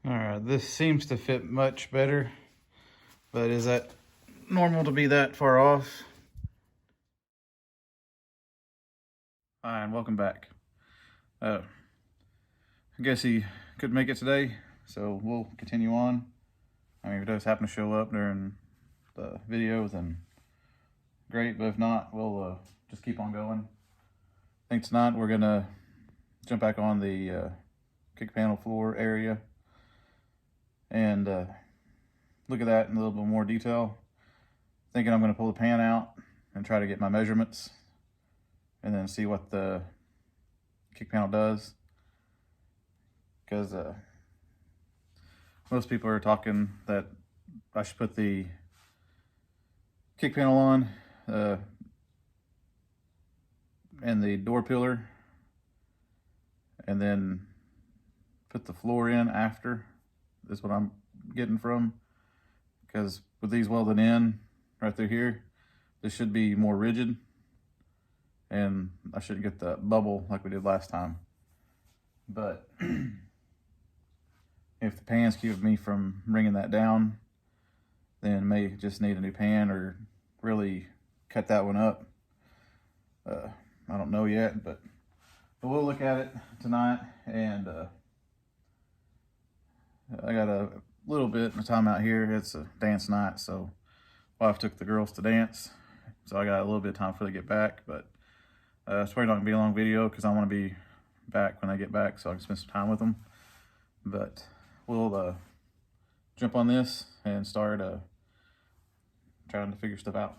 All right, this seems to fit much better, but is that normal to be that far off? Hi, and welcome back. I guess he couldn't make it today, so we'll continue on. I mean, if it does happen to show up during the video, then great, but if not, we'll just keep on going. I think tonight we're gonna jump back on the kick panel floor area and look at that in a little bit more detail. Thinking I'm gonna pull the pan out and try to get my measurements and then see what the kick panel does, because most people are talking that I should put the kick panel on and the door pillar and then put the floor in after. Is what I'm getting from, because with these welded in right through here, this should be more rigid and I shouldn't get the bubble like we did last time. But if the pan's keeping me from bringing that down, then may just need a new pan or really cut that one up. I don't know yet, but we'll look at it tonight. And I got a little bit of time out here. It's a dance night, so wife took the girls to dance, so I got a little bit of time before they get back. But it's probably not gonna be a long video because I want to be back when I get back so I can spend some time with them. But we'll jump on this and start trying to figure stuff out.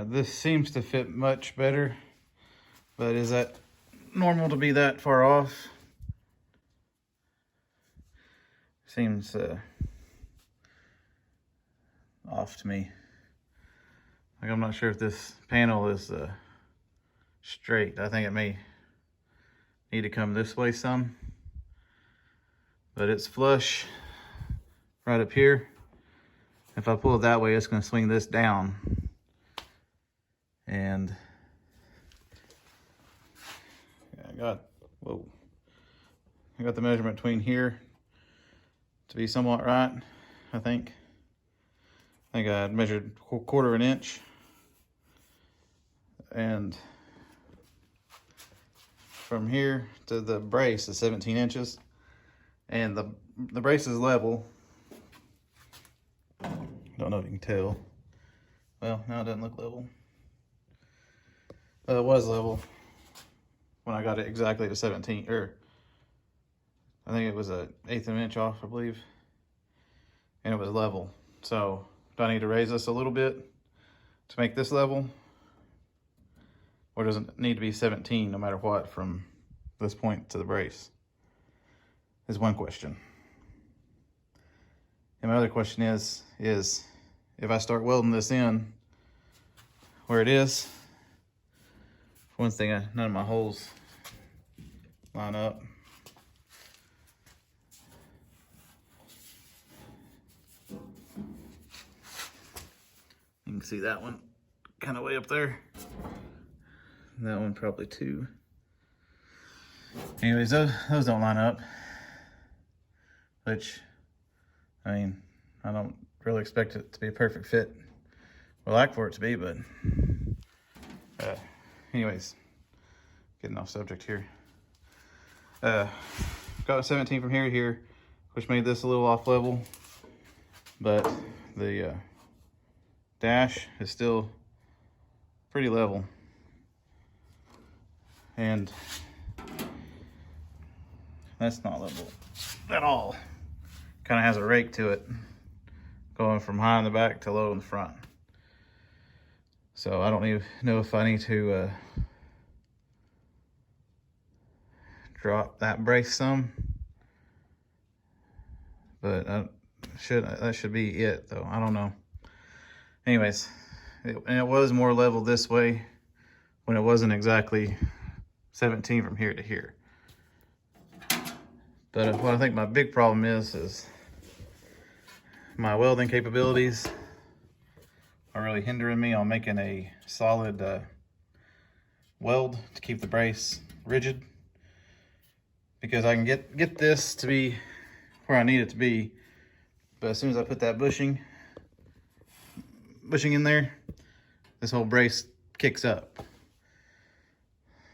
This seems to fit much better, but is that normal to be that far off? Seems off to me. Like, I'm not sure if this panel is straight. I think it may need to come this way some, but it's flush right up here. If I pull it that way, it's going to swing this down. And I got the measurement between here to be somewhat right, I think. I think I measured 1/4 of an inch. And from here to the brace is 17 inches. And the brace is level. Don't know if you can tell. Well, now it doesn't look level. It was level when I got it exactly to 17, or I think it was an 1/8 of an inch off, I believe. And it was level. So do I need to raise this a little bit to make this level? Or does it need to be 17 no matter what from this point to the brace? Is one question. And my other question is if I start welding this in where it is, for one thing, none of my holes line up. You can see that one kind of way up there. That one probably too. Anyways, those don't line up, which, I mean, I don't really expect it to be a perfect fit. I'd like for it to be, but anyways, getting off subject here. Got a 17 from here to here, which made this a little off level, but the dash is still pretty level. And that's not level at all. Kind of has a rake to it, going from high in the back to low in the front. So I don't even know if I need to drop that brace some, but that should be it though. I don't know. Anyways, it was more level this way when it wasn't exactly 17 from here to here. But what I think my big problem is my welding capabilities are really hindering me on making a solid weld to keep the brace rigid. Because I can get this to be where I need it to be, but as soon as I put that bushing in there, this whole brace kicks up.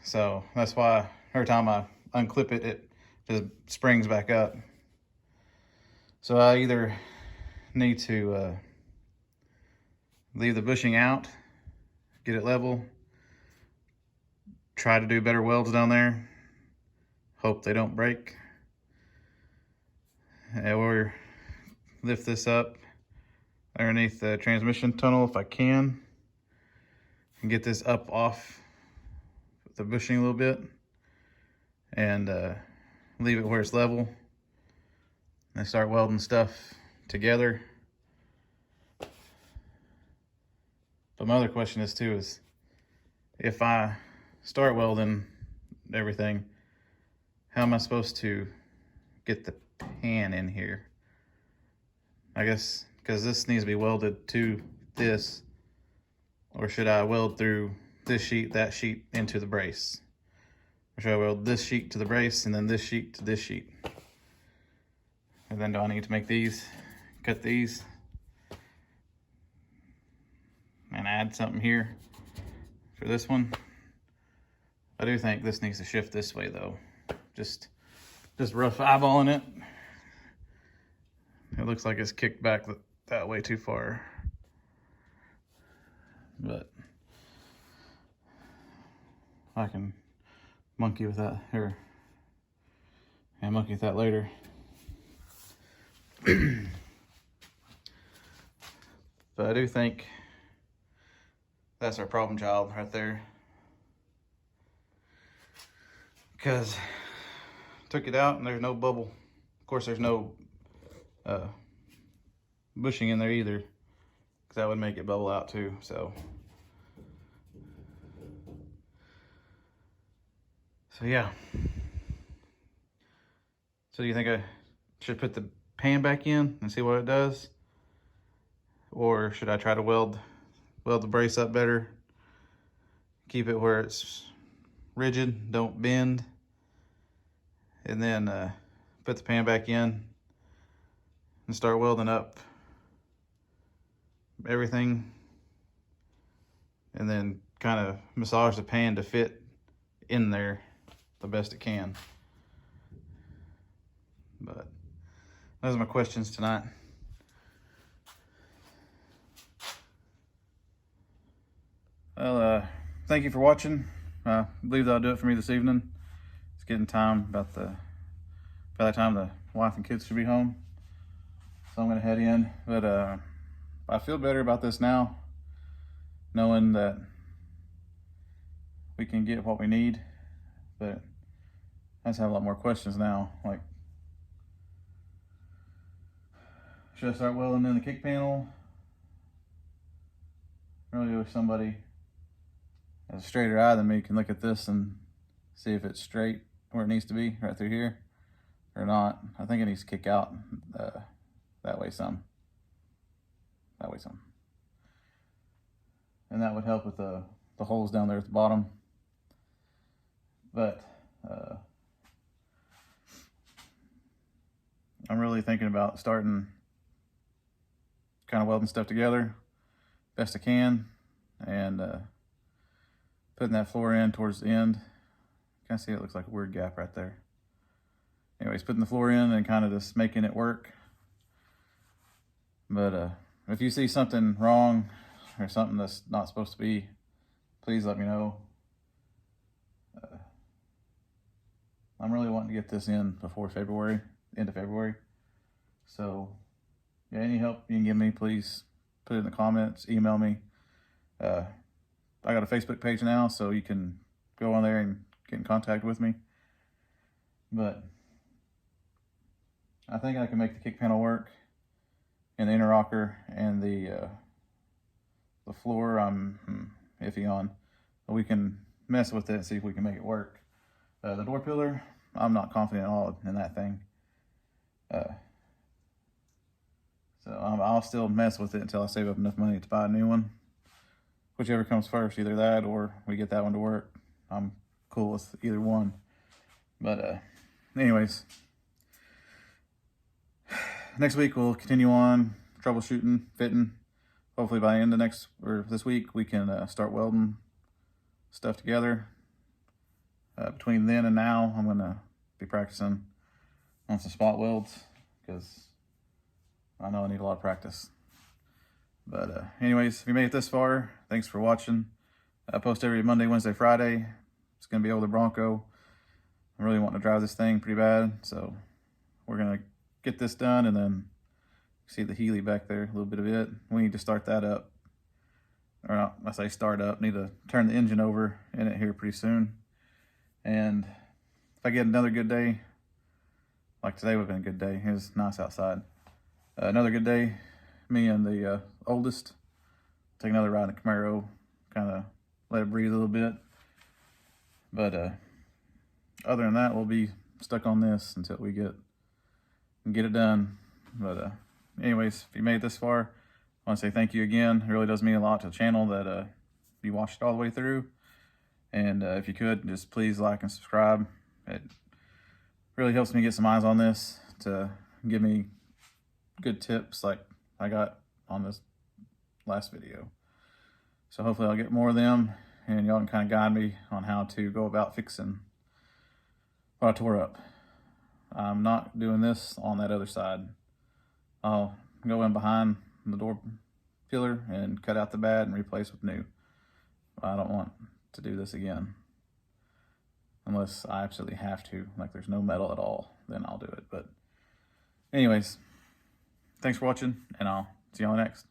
So that's why every time I unclip it, it just springs back up. So I either need to leave the bushing out, get it level, try to do better welds down there, hope they don't break, or lift this up underneath the transmission tunnel if I can, and get this up off the bushing a little bit, and leave it where it's level, and start welding stuff together. But my other question is if I start welding everything, how am I supposed to get the pan in here? I guess because this needs to be welded to this, or should I weld through this sheet, that sheet into the brace? Or should I weld this sheet to the brace and then this sheet to this sheet? And then do I need to make these, cut these, and add something here for this one? I do think this needs to shift this way though. Just rough eyeballing it. It looks like it's kicked back that way too far. But I can monkey with that here. And monkey with that later. But I do think That's our problem child right there. Because took it out and there's no bubble. Of course, there's no bushing in there either, because that would make it bubble out too. So yeah. So do you think I should put the pan back in and see what it does? Or should I try to weld the brace up better? Keep it where it's rigid, don't bend. And then put the pan back in and start welding up everything. And then kind of massage the pan to fit in there the best it can. But those are my questions tonight. Well, thank you for watching. I believe that'll do it for me this evening. It's getting time, by the time the wife and kids should be home. So I'm gonna head in. But I feel better about this now, knowing that we can get what we need. But I just have a lot more questions now. Like, should I start welding in the kick panel? I really wish somebody has a straighter eye than me can look at this and see if it's straight where it needs to be, right through here, or not. I think it needs to kick out that way some. And that would help with the holes down there at the bottom. But I'm really thinking about starting kind of welding stuff together best I can, and putting that floor in towards the end. Kind of see it looks like a weird gap right there. Anyways, putting the floor in and kind of just making it work. But if you see something wrong or something that's not supposed to be, please let me know. I'm really wanting to get this in before February, end of February. So yeah, any help you can give me, please put it in the comments, email me. I got a Facebook page now, so you can go on there and get in contact with me. But I think I can make the kick panel work, and the inner rocker, and the floor I'm iffy on. But we can mess with it and see if we can make it work. The door pillar, I'm not confident at all in that thing. So I'll still mess with it until I save up enough money to buy a new one. Whichever comes first, either that or we get that one to work. I'm cool with either one. But anyways, next week we'll continue on troubleshooting, fitting. Hopefully by the end of this week, we can start welding stuff together. Between then and now, I'm gonna be practicing on some spot welds, because I know I need a lot of practice. But anyways, if you made it this far, thanks for watching. I post every Monday, Wednesday, Friday. It's gonna be over the Bronco. I'm really wanting to drive this thing pretty bad, so we're gonna get this done, and then see the Healy back there, a little bit of it. We need to start that up. Or not, I say start up, need to turn the engine over in it here pretty soon. And if I get another good day, like today would have been a good day. It was nice outside. Another good day, me and the oldest take another ride in the Camaro, kind of let it breathe a little bit. But other than that, we'll be stuck on this until we get it done. But anyways, if you made it this far, I want to say thank you again. It really does mean a lot to the channel that you watched it all the way through. And if you could, just please like and subscribe. It really helps me get some eyes on this, to give me good tips like I got on this last video. So hopefully I'll get more of them, and y'all can kind of guide me on how to go about fixing what I tore up. I'm not doing this on that other side. I'll go in behind the door pillar and cut out the bad and replace with new. I don't want to do this again, unless I absolutely have to, like there's no metal at all, then I'll do it. But anyways, thanks for watching, and I'll see y'all next.